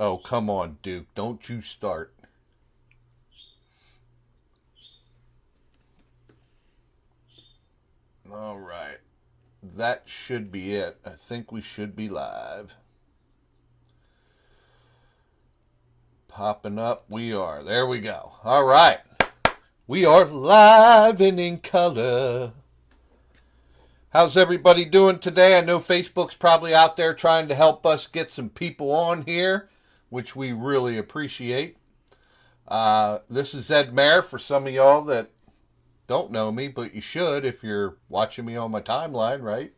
Oh, come on, Duke. Don't you start. All right. That should be it. I think we should be live. Popping up. We are. There we go. All right. We are live and in color. How's everybody doing today? I know Facebook's probably out there trying to help us get some people on here, which we really appreciate. This is Ed Mayer for some of y'all that don't know me, but you should if you're watching me on my timeline, right?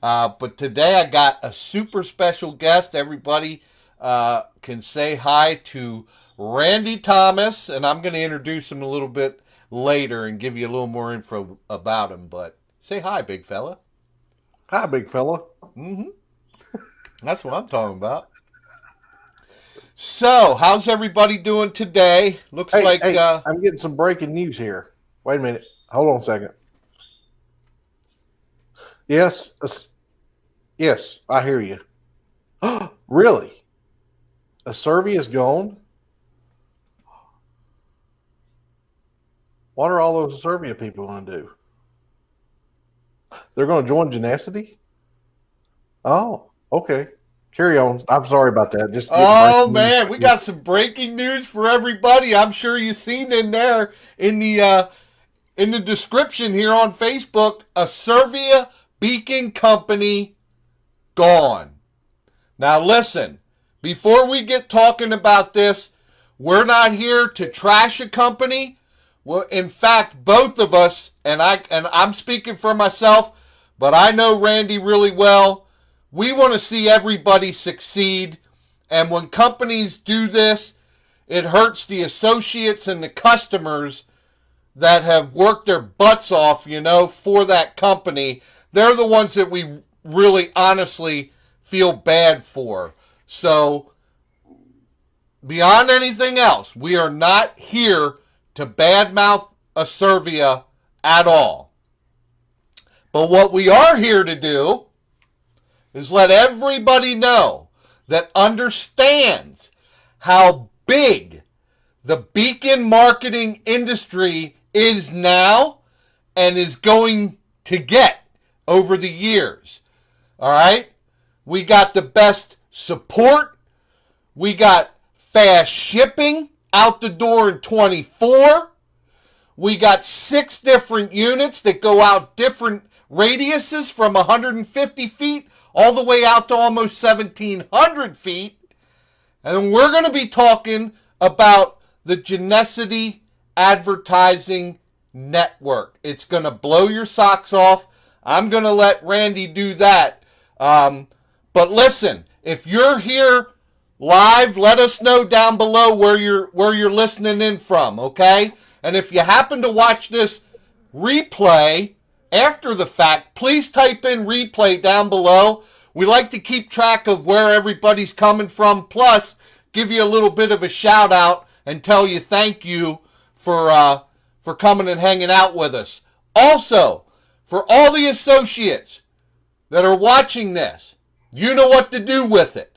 But today I got a super special guest. Everybody can say hi to Randy Thomas, and I'm going to introduce him a little bit later and give you a little more info about him. But say hi, big fella. Hi, big fella. Mm-hmm. That's what I'm talking about. So, how's everybody doing today? Looks Hey, like, hey, I'm getting some breaking news here. Wait a minute. Hold on a second. Yes, yes, I hear you. Really? Asirvia's gone? What are all those Asirvia people going to do? They're going to join Genusity? Oh, okay. Carry on. I'm sorry about that. Just getting oh breaking news. man, we got some breaking news for everybody. I'm sure you've seen in there in the description here on Facebook. Asirvia Beacon Company gone. Now listen, before we get talking about this, we're not here to trash a company. Well, in fact, both of us, and I'm speaking for myself, but I know Randy really well. We want to see everybody succeed. And when companies do this, it hurts the associates and the customers that have worked their butts off, for that company. They're the ones that we really honestly feel bad for. So, beyond anything else, we are not here to badmouth Asirvia at all. But what we are here to do is let everybody know that understands how big the beacon marketing industry is now and is going to get over the years. All right? We got the best support. We got fast shipping out the door in 24. We got 6 different units that go out different radiuses from 150 feet all the way out to almost 1,700 feet. And we're going to be talking about the Genusity Advertising Network. It's going to blow your socks off. I'm going to let Randy do that. But listen, if you're here live, let us know down below where you're listening in from, okay? And if you happen to watch this replay after the fact, please type in replay down below. We like to keep track of where everybody's coming from, plus give you a little bit of a shout out and tell you thank you for coming and hanging out with us. Also, for all the associates that are watching this, you know what to do with it.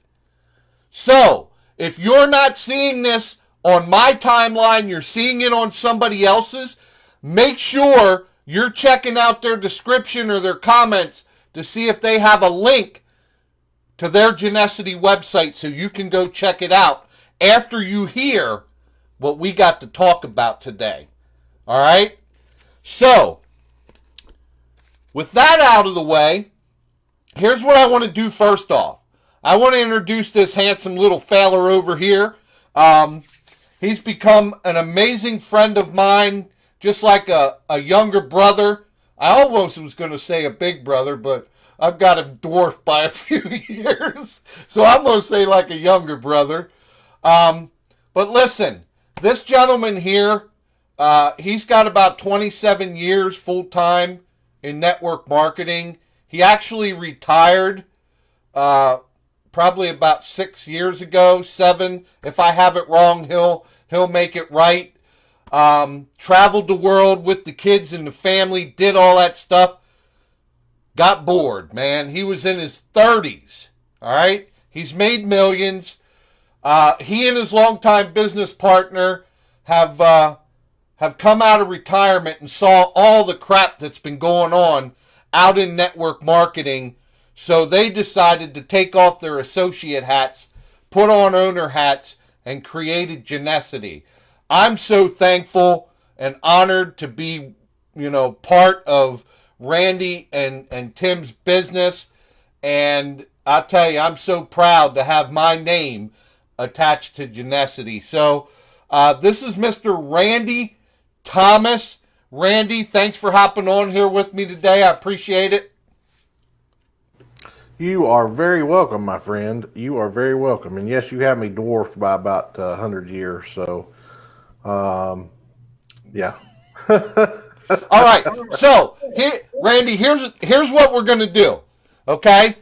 So, if you're not seeing this on my timeline, you're seeing it on somebody else's, make sure you're checking out their description or their comments to see if they have a link to their Genusity website so you can go check it out after you hear what we got to talk about today. All right? So, with that out of the way, here's what I want to do first off. I want to introduce this handsome little feller over here. He's become an amazing friend of mine, just like a younger brother. I almost was going to say a big brother, but I've got him dwarfed by a few years. So I'm going to say like a younger brother. But listen, this gentleman here, he's got about 27 years full-time in network marketing. He actually retired probably about 6 years ago, 7. If I have it wrong, he'll make it right. Traveled the world with the kids and the family, did all that stuff. Got bored, man. He was in his 30s, all right? He's made millions. He and his longtime business partner have come out of retirement and saw all the crap that's been going on out in network marketing. So they decided to take off their associate hats, put on owner hats, and created Genusity. I'm so thankful and honored to be, part of Randy and Tim's business. And I'll tell you, I'm so proud to have my name attached to Genusity. So this is Mr. Randy Thomas. Randy, thanks for hopping on here with me today. I appreciate it. You are very welcome, my friend. You are very welcome. And yes, you have me dwarfed by about 100 years. So, yeah. All right. So, Randy, here's what we're going to do. Okay?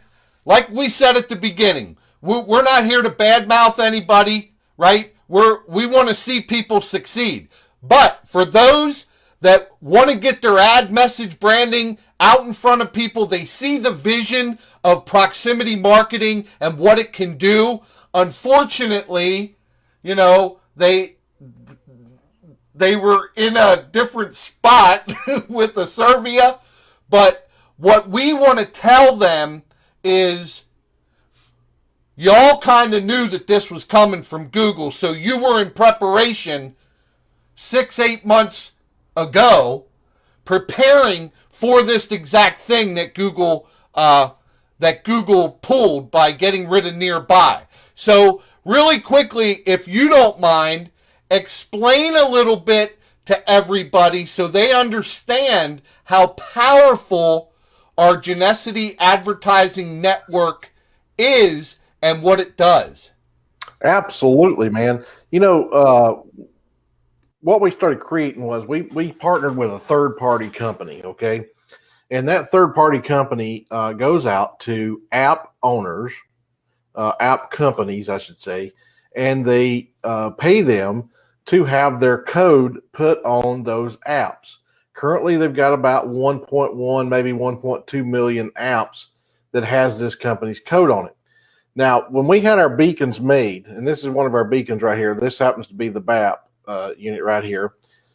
Like we said at the beginning, we're not here to badmouth anybody, right? We want to see people succeed. But for those that want to get their ad message branding out in front of people, they see the vision of proximity marketing and what it can do. Unfortunately, they were in a different spot with Asirvia. But what we want to tell them is, y'all kind of knew that this was coming from Google, so you were in preparation 6-8 months ago, preparing for this exact thing that Google pulled by getting rid of nearby. So really quickly, if you don't mind, explain a little bit to everybody so they understand how powerful our Genusity Advertising Network is and what it does. Absolutely, man. What we started creating was we partnered with a third-party company, okay? And that third-party company goes out to app owners, app companies, I should say, and they pay them to have their code put on those apps. Currently, they've got about 1.1, maybe 1.2 million apps that has this company's code on it. Now, when we had our beacons made, and this is one of our beacons right here, this happens to be the BAP unit right here.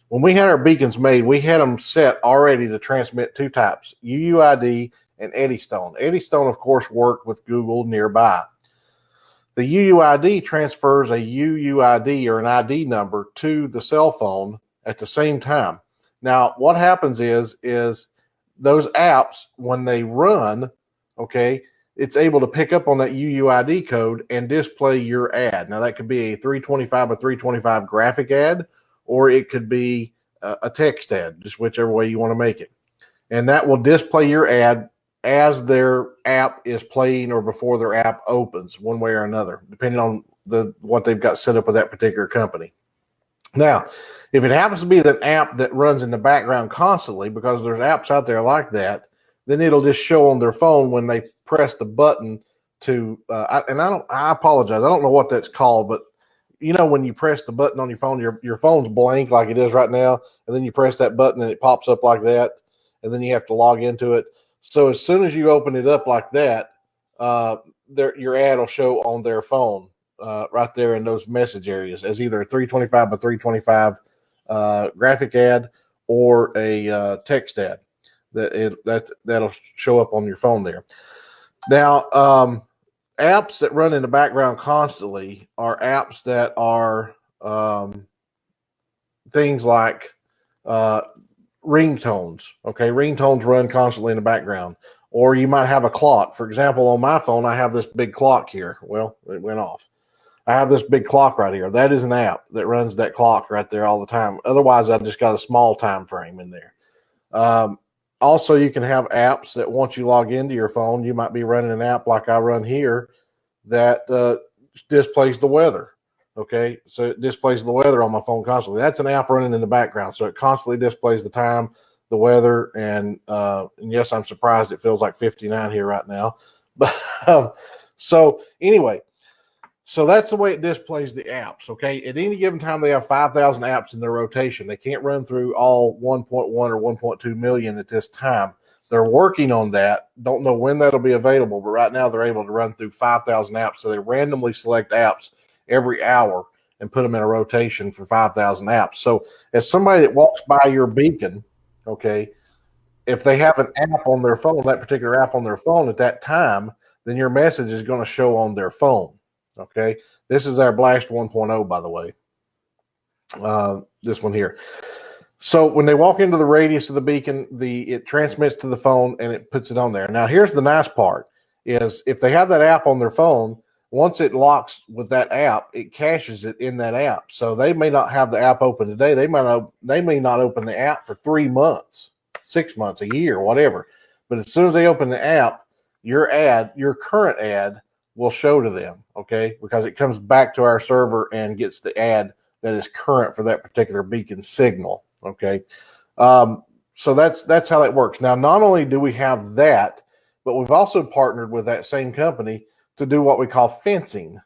When we had our beacons made, we had them set already to transmit two types, UUID and Eddystone. Eddystone, of course, worked with Google Nearby. The UUID transfers a UUID or an ID number to the cell phone at the same time. Now, what happens is those apps, when they run, okay, it's able to pick up on that UUID code and display your ad. Now, that could be a 325 by 325 graphic ad, or it could be a text ad, just whichever way you want to make it. And that will display your ad as their app is playing or before their app opens, one way or another, depending on what they've got set up with that particular company. Now, if it happens to be an app that runs in the background constantly, because there's apps out there like that, then it'll just show on their phone when they press the button to, I apologize, I don't know what that's called, but when you press the button on your phone, your phone's blank like it is right now, and then you press that button and it pops up like that, and then you have to log into it. So as soon as you open it up like that, your ad will show on their phone right there in those message areas as either a 325 by 325 graphic ad or a text ad. That'll show up on your phone there. Now, apps that run in the background constantly are apps that are things like ringtones. Okay, ringtones run constantly in the background. Or you might have a clock. For example, on my phone, I have this big clock here. Well, it went off. I have this big clock right here. That is an app that runs that clock right there all the time. Otherwise, I've just got a small time frame in there. Also, you can have apps that once you log into your phone, you might be running an app like I run here that displays the weather. Okay, so it displays the weather on my phone constantly. That's an app running in the background, so it constantly displays the time, the weather, and yes, I'm surprised it feels like 59 here right now. But so anyway, so that's the way it displays the apps. Okay, at any given time, they have 5,000 apps in their rotation. They can't run through all 1.1 or 1.2 million at this time. They're working on that. Don't know when that'll be available, but right now they're able to run through 5,000 apps. So they randomly select apps every hour and put them in a rotation for 5,000 apps. So as somebody that walks by your beacon, okay, if they have an app on their phone, that particular app on their phone at that time, then your message is going to show on their phone. Okay. This is our Blast 1.0, by the way. This one here. So when they walk into the radius of the beacon, it transmits to the phone and it puts it on there. Now, here's the nice part is if they have that app on their phone, once it locks with that app, it caches it in that app. So they may not have the app open today. They may not open the app for 3 months, 6 months, a year, whatever. But as soon as they open the app, your current ad will show to them, okay? Because it comes back to our server and gets the ad that is current for that particular beacon signal, okay? So that's how that works. Now, not only do we have that, but we've also partnered with that same company to do what we call fencing.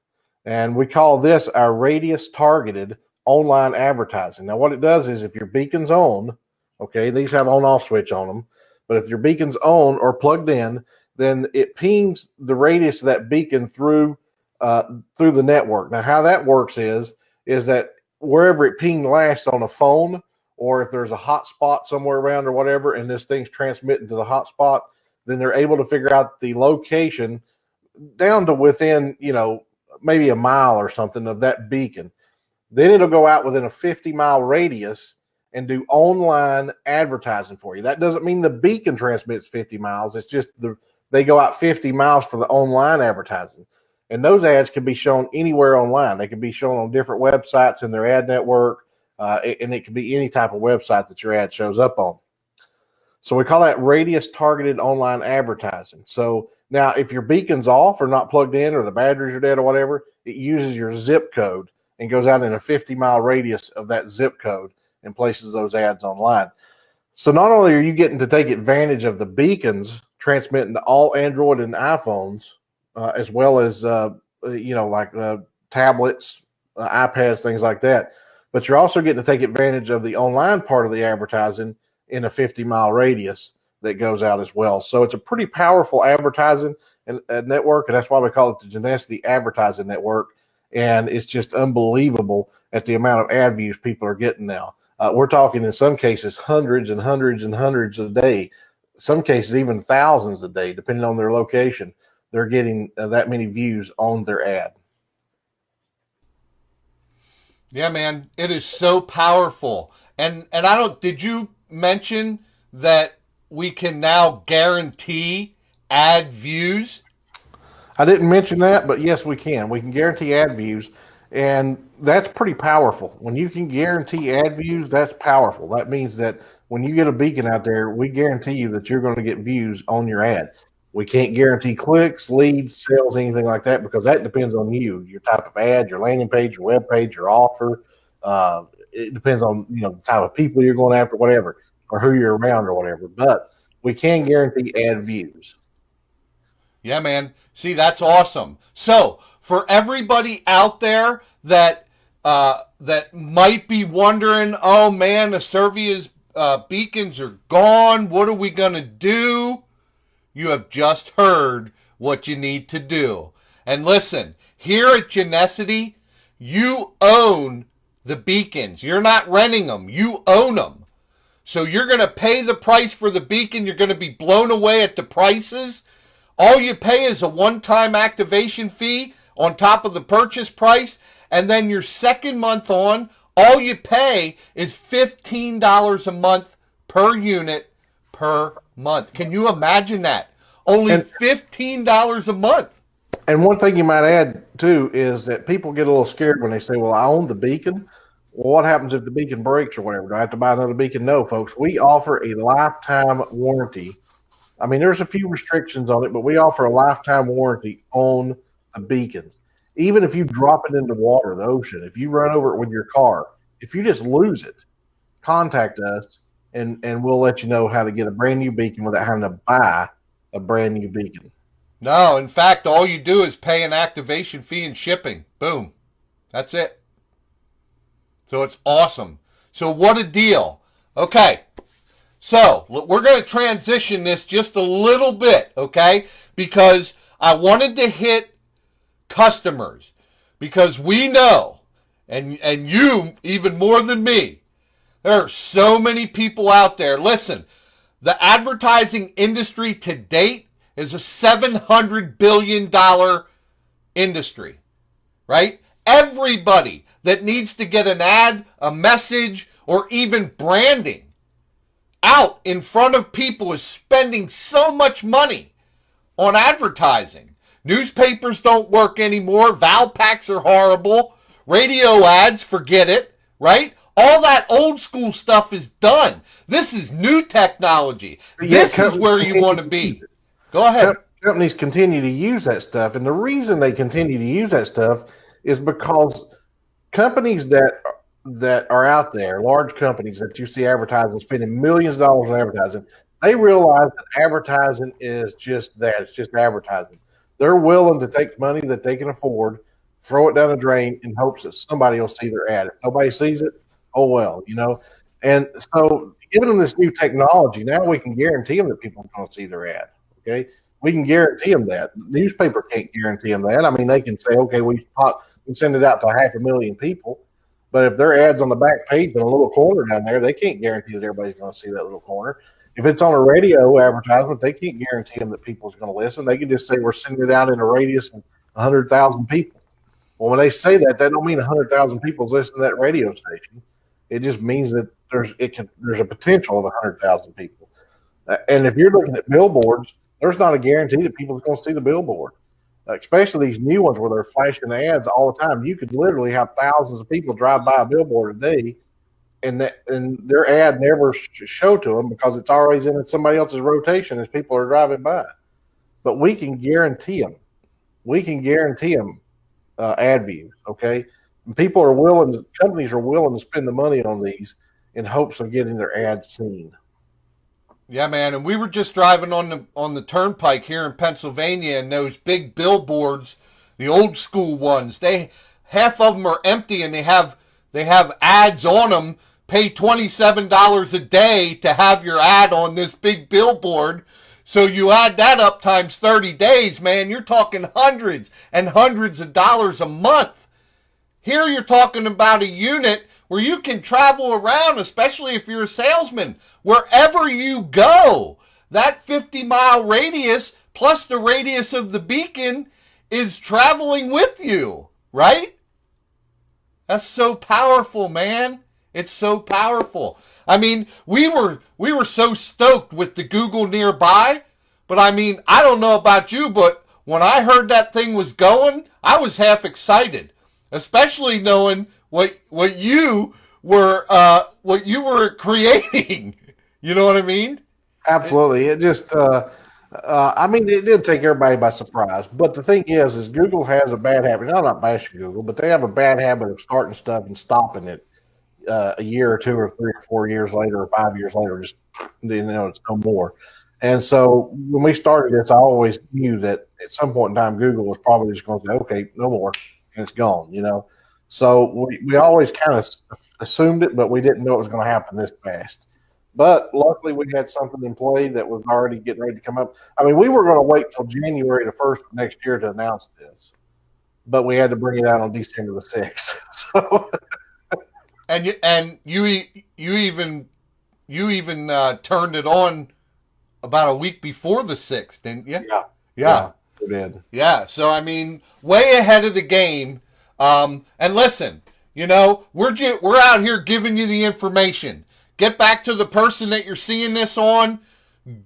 And we call this our radius targeted online advertising. Now, what it does is if your beacon's on, okay, these have on-off switch on them, but if your beacon's on or plugged in, then it pings the radius of that beacon through the network. Now, how that works is that wherever it pinged last on a phone, or if there's a hot spot somewhere around or whatever, and this thing's transmitting to the hot spot, then they're able to figure out the location down to within, maybe a mile or something of that beacon. Then it'll go out within a 50-mile radius and do online advertising for you. That doesn't mean the beacon transmits 50 miles. It's just they go out 50 miles for the online advertising. And those ads can be shown anywhere online. They can be shown on different websites in their ad network, and it can be any type of website that your ad shows up on. So we call that radius targeted online advertising. So now if your beacon's off or not plugged in or the batteries are dead or whatever, it uses your zip code and goes out in a 50-mile radius of that zip code and places those ads online. So not only are you getting to take advantage of the beacons transmitting to all Android and iPhones, as well as, tablets, iPads, things like that, but you're also getting to take advantage of the online part of the advertising in a 50-mile radius that goes out as well. So it's a pretty powerful advertising network, and that's why we call it the Genusity Advertising Network. And it's just unbelievable at the amount of ad views people are getting now. We're talking in some cases hundreds and hundreds and hundreds a day, some cases even thousands a day, depending on their location. They're getting that many views on their ad. Yeah, man, it is so powerful. And did you mention that we can now guarantee ad views? I didn't mention that, but yes, we can. We can guarantee ad views, and that's pretty powerful. When you can guarantee ad views, that's powerful. That means that when you get a beacon out there, we guarantee you that you're going to get views on your ad. We can't guarantee clicks, leads, sales, anything like that, because that depends on you, your type of ad, your landing page, your web page, your offer. It depends on the type of people you're going after, whatever, or who you're around or whatever. But we can guarantee ad views. Yeah, man. See, that's awesome. So for everybody out there that might be wondering, oh man, Asirvia's beacons are gone. What are we gonna do? You have just heard what you need to do. And listen, here at Genusity, you own the beacons. You're not renting them. You own them. So you're going to pay the price for the beacon. You're going to be blown away at the prices. All you pay is a one-time activation fee on top of the purchase price. And then your second month on, all you pay is $15 a month per unit per month. Can you imagine that? Only $15 a month. And one thing you might add, too, is that people get a little scared when they say, well, I own the beacon. Well, what happens if the beacon breaks or whatever? Do I have to buy another beacon? No, folks. We offer a lifetime warranty. I mean, there's a few restrictions on it, but we offer a lifetime warranty on the beacons. Even if you drop it into water, the ocean, if you run over it with your car, if you just lose it, contact us, and we'll let you know how to get a brand new beacon without having to buy a brand new beacon. No, in fact, all you do is pay an activation fee and shipping. Boom. That's it. So it's awesome. So what a deal. Okay. So we're going to transition this just a little bit, okay? Because I wanted to hit customers. because we know, and you even more than me, there are so many people out there. Listen, the advertising industry to date is a $700 billion industry, right? Everybody that needs to get an ad, a message, or even branding out in front of people is spending so much money on advertising. Newspapers don't work anymore. Val packs are horrible. Radio ads, forget it, right? All that old school stuff is done. This is new technology. This is where you want to be. Go ahead. Companies continue to use that stuff, and the reason they continue to use that stuff is because companies that are out there, large companies that you see advertising, spending millions of dollars on advertising, they realize that advertising is just that. It's just advertising. They're willing to take money that they can afford, throw it down the drain in hopes that somebody will see their ad. If nobody sees it, oh well, you know. And so giving them this new technology, now we can guarantee them that people are going to see their ad, okay? We can guarantee them that. The newspaper can't guarantee them that. I mean, they can say, okay, we can send it out to 500,000 people, but if their ad's on the back page in a little corner down there, they can't guarantee that everybody's going to see that little corner. If it's on a radio advertisement, they can't guarantee them that people's going to listen. They can just say we're sending it out in a radius of 100,000 people. Well, when they say that, that don't mean 100,000 people listen to that radio station. It just means that there's a potential of 100,000 people. And if you're looking at billboards, there's not a guarantee that people are going to see the billboard. Especially these new ones where they're flashing the ads all the time. You could literally have thousands of people drive by a billboard a day, and their ad never show to them because it's always in somebody else's rotation as people are driving by. But we can guarantee them. We can guarantee them ad views. Okay, and companies are willing to spend the money on these in hopes of getting their ads seen. Yeah, man, and we were just driving on the turnpike here in Pennsylvania, and those big billboards, the old school ones, half of them are empty, and they have ads on them. Pay $27 a day to have your ad on this big billboard. So you add that up times 30 days, man, you're talking hundreds and hundreds of dollars a month. Here you're talking about a unit where you can travel around, especially if you're a salesman, wherever you go. That 50-mile radius plus the radius of the beacon is traveling with you, right? That's so powerful, man. It's so powerful. I mean, we were so stoked with the Google Nearby, but I mean, I don't know about you, but when I heard that thing was going, I was half excited, especially knowing what you were creating. You know what I mean? Absolutely. It just, I mean, it did take everybody by surprise. But the thing is Google has a bad habit. I'm not bashing Google, but they have a bad habit of starting stuff and stopping it a year or 2 or 3 or 4 years later or 5 years later. Just, it's no more. And so when we started this, I always knew that at some point in time, Google was probably just going to say, okay, no more, and it's gone, So we always kind of assumed it, but we didn't know it was going to happen this fast. But luckily, we had something in play that was already getting ready to come up. I mean, we were going to wait till January the 1st of next year to announce this, but we had to bring it out on December the 6th. So, and you even turned it on about a week before the 6th, didn't you? Yeah, we did. Yeah. So I mean, way ahead of the game. And listen, we're out here giving you the information. Get back to the person that you're seeing this on.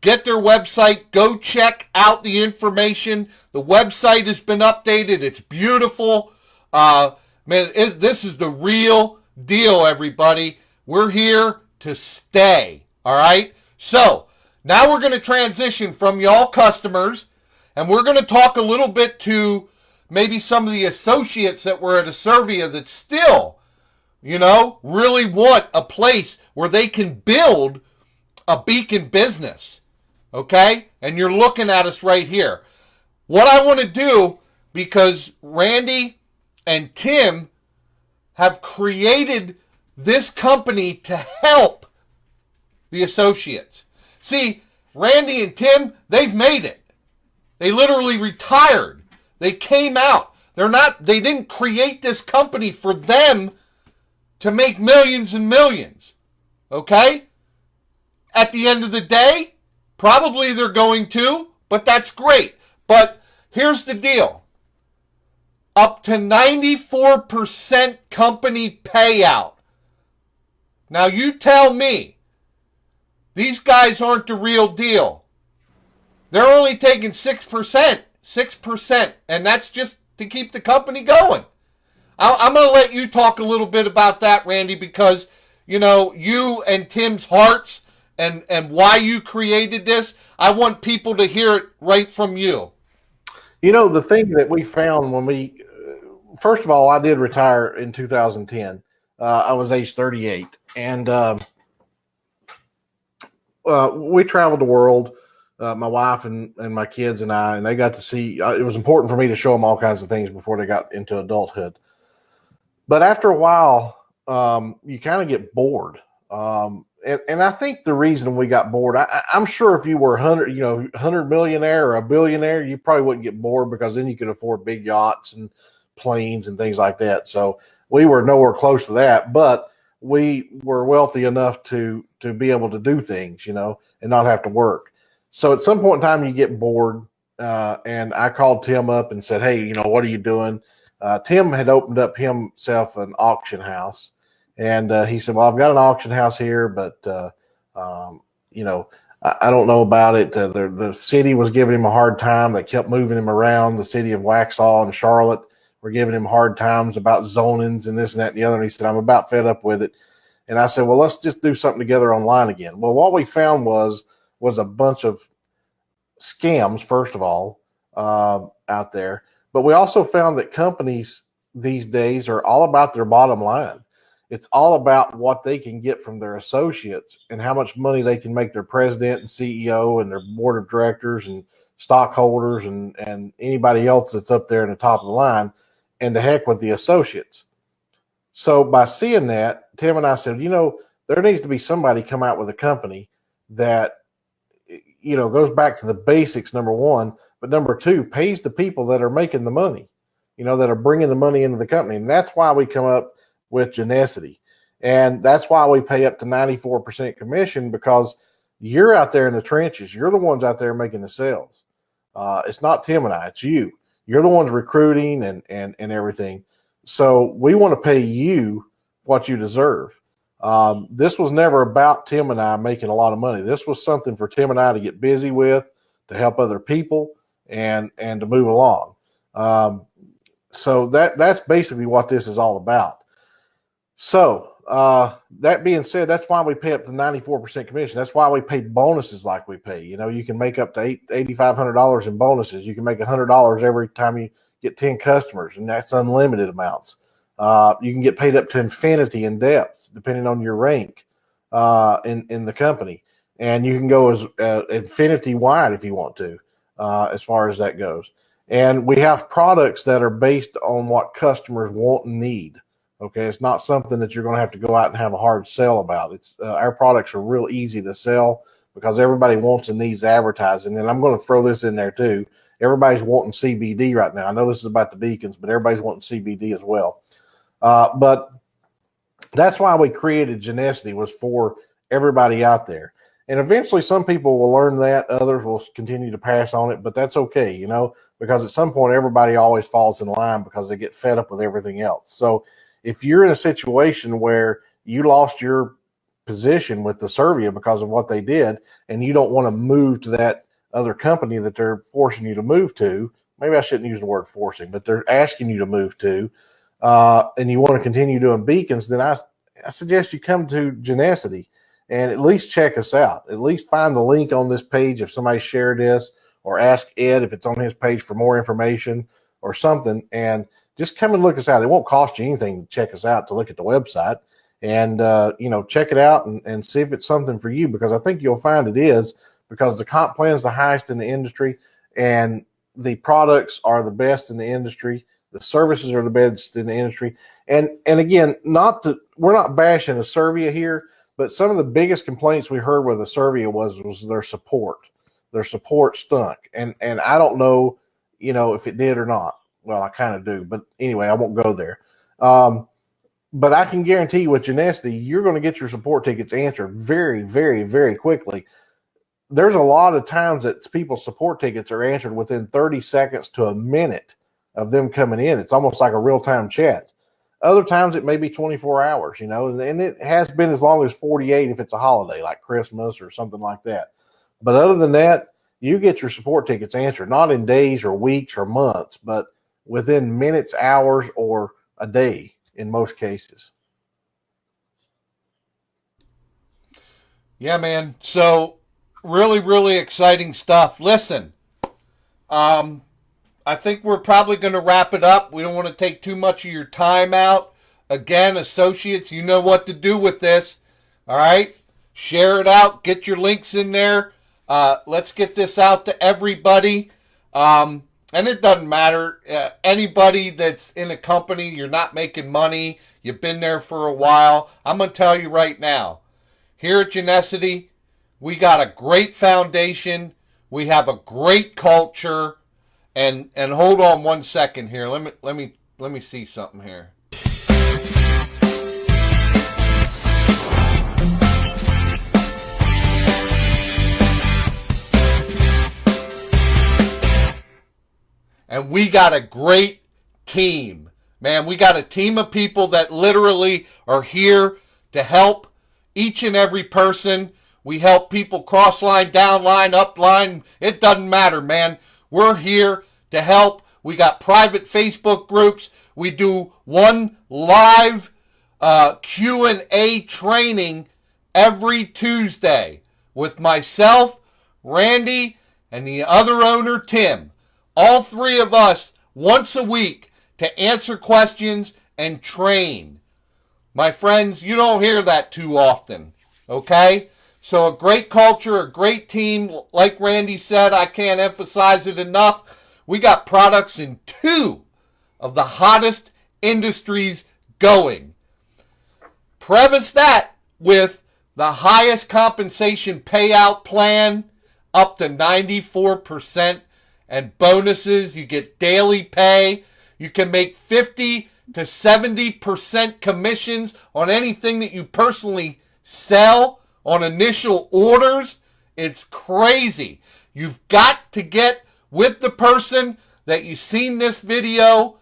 Get their website. Go check out the information. The website has been updated. It's beautiful. Man, this is the real deal, everybody. We're here to stay. All right? So, now we're going to transition from y'all customers, and we're going to talk a little bit to maybe some of the associates that were at Asirvia that still, really want a place where they can build a beacon business. Okay? And you're looking at us right here. What I want to do, because Randy and Tim have created this company to help the associates. See, Randy and Tim, they've made it. They literally retired. They came out. They didn't create this company for them to make millions and millions. Okay? At the end of the day, probably they're going to, but that's great. But here's the deal. Up to 94% company payout. Now you tell me, these guys aren't the real deal. They're only taking 6%. 6%. And that's just to keep the company going. I'm going to let you talk a little bit about that, Randy, because, you and Tim's hearts and why you created this, I want people to hear it right from you. The thing that we found first of all, I did retire in 2010. I was age 38. And we traveled the world, my wife and my kids and I, and they got to see, it was important for me to show them all kinds of things before they got into adulthood. But after a while, you kind of get bored. And I think the reason we got bored, I'm sure if you were 100 millionaire or a billionaire, you probably wouldn't get bored because then you could afford big yachts and planes and things like that. So we were nowhere close to that, but we were wealthy enough to be able to do things, and not have to work. So at some point in time, you get bored. And I called Tim up and said, hey, what are you doing? Tim had opened up himself an auction house. And he said, well, I've got an auction house here, but, I don't know about it. The city was giving him a hard time. They kept moving him around. The city of Waxhaw and Charlotte were giving him hard times about zonings and this and that and the other. And he said, I'm about fed up with it. And I said, well, let's just do something together online again. Well, what we found was a bunch of scams, first of all, out there. But we also found that companies these days are all about their bottom line. It's all about what they can get from their associates and how much money they can make their president and CEO and their board of directors and stockholders and anybody else that's up there in the top of the line, and the heck with the associates. So by seeing that, Tim and I said, there needs to be somebody come out with a company that, goes back to the basics, number one, but number two, pays the people that are making the money, that are bringing the money into the company. And that's why we come up with Genusity. And that's why we pay up to 94% commission, because you're out there in the trenches. You're the ones out there making the sales. It's not Tim and I, it's you. You're the ones recruiting and everything. So we want to pay you what you deserve. This was never about Tim and I making a lot of money. This was something for Tim and I to get busy with, to help other people and to move along. So that's basically what this is all about. So that being said, that's why we pay up to 94% commission. That's why we pay bonuses like we pay. You can make up to $8,500 in bonuses. You can make $100 every time you get 10 customers, and that's unlimited amounts. You can get paid up to infinity in depth, depending on your rank in the company. And you can go as infinity wide if you want to, as far as that goes. And we have products that are based on what customers want and need. Okay, it's not something that you're going to have to go out and have a hard sell about. It's our products are real easy to sell because everybody wants and needs advertising. And I'm going to throw this in there too. Everybody's wanting CBD right now. I know this is about the beacons, but everybody's wanting CBD as well. But that's why we created Genusity, was for everybody out there. And eventually some people will learn that. Others will continue to pass on it, but that's okay, because at some point everybody always falls in line because they get fed up with everything else. So if you're in a situation where you lost your position with Asirvia because of what they did, and you don't want to move to that other company that they're forcing you to move to, maybe I shouldn't use the word forcing, but they're asking you to move to, and you want to continue doing beacons, then I suggest you come to Genusity and at least check us out. At least find the link on this page if somebody shared this, or ask Ed if it's on his page for more information or something, and just come and look us out. It won't cost you anything to check us out, to look at the website, and check it out and see if it's something for you, because I think you'll find it is, because the comp plan is the highest in the industry, and the products are the best in the industry. The services are the best in the industry. And again, we're not bashing Asirvia here, but some of the biggest complaints we heard with Asirvia was their support. Their support stunk. And I don't know, if it did or not. Well, I kind of do, but anyway, I won't go there. But I can guarantee you with Genusity, you're going to get your support tickets answered very, very, very quickly. There's a lot of times that people's support tickets are answered within 30 seconds to a minute of them coming in. It's almost like a real-time chat. Other times it may be 24 hours, and it has been as long as 48 if it's a holiday like Christmas or something like that. But other than that, you get your support tickets answered, not in days or weeks or months, but within minutes, hours, or a day in most cases. Yeah, man. So really, really exciting stuff. Listen, I think we're probably going to wrap it up. We don't want to take too much of your time out. Again, associates, you know what to do with this. All right? Share it out. Get your links in there. Let's get this out to everybody. And it doesn't matter. Anybody that's in a company, you're not making money, you've been there for a while. I'm going to tell you right now, here at Genusity, we got a great foundation. We have a great culture. And hold on one second here. Let me see something here. And we got a great team. Man, we got a team of people that literally are here to help each and every person. We help people cross line, down line, up line. It doesn't matter, man. We're here to help. We got private Facebook groups. We do one live Q&A training every Tuesday with myself, Randy, and the other owner, Tim. All three of us once a week to answer questions and train. My friends, you don't hear that too often, okay? So a great culture, a great team. Like Randy said, I can't emphasize it enough. We got products in 2 of the hottest industries going. Preface that with the highest compensation payout plan, up to 94%, and bonuses. You get daily pay. You can make 50 to 70% commissions on anything that you personally sell on initial orders. It's crazy. You've got to get with the person that you've seen this video.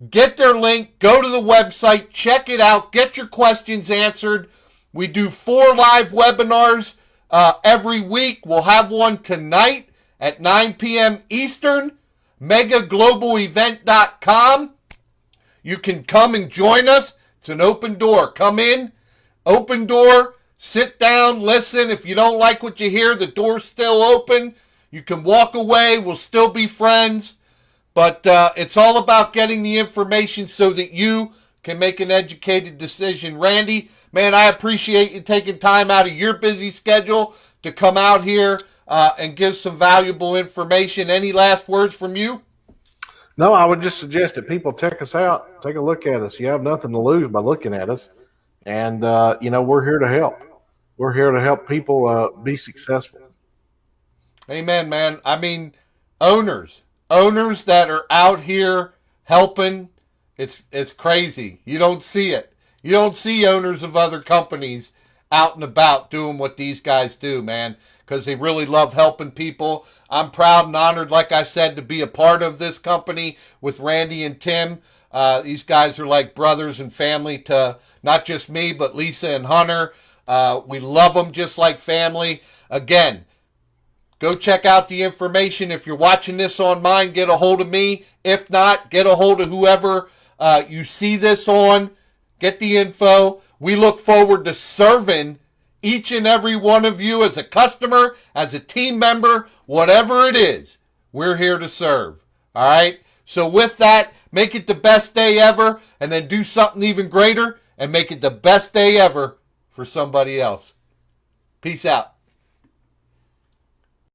Get their link, go to the website, check it out, get your questions answered. We do 4 live webinars every week. We'll have one tonight at 9 p.m. Eastern, megaglobalevent.com. You can come and join us. It's an open door. Come in, open door, sit down, listen. If you don't like what you hear, the door's still open. You can walk away. We'll still be friends. But it's all about getting the information so that you can make an educated decision. Randy, man, I appreciate you taking time out of your busy schedule to come out here and give some valuable information. Any last words from you? No, I would just suggest that people check us out, take a look at us. You have nothing to lose by looking at us. And, we're here to help. We're here to help people be successful. Amen, man. I mean, owners that are out here helping, it's crazy. You don't see it. You don't see owners of other companies out and about doing what these guys do, man, because they really love helping people. I'm proud and honored, like I said, to be a part of this company with Randy and Tim. These guys are like brothers and family to not just me, but Lisa and Hunter. We love them just like family. Again, go check out the information. If you're watching this on mine, get a hold of me. If not, get a hold of whoever you see this on. Get the info. We look forward to serving each and every one of you as a customer, as a team member, whatever it is. We're here to serve. All right? So with that, make it the best day ever, and then do something even greater and make it the best day ever for somebody else. Peace out.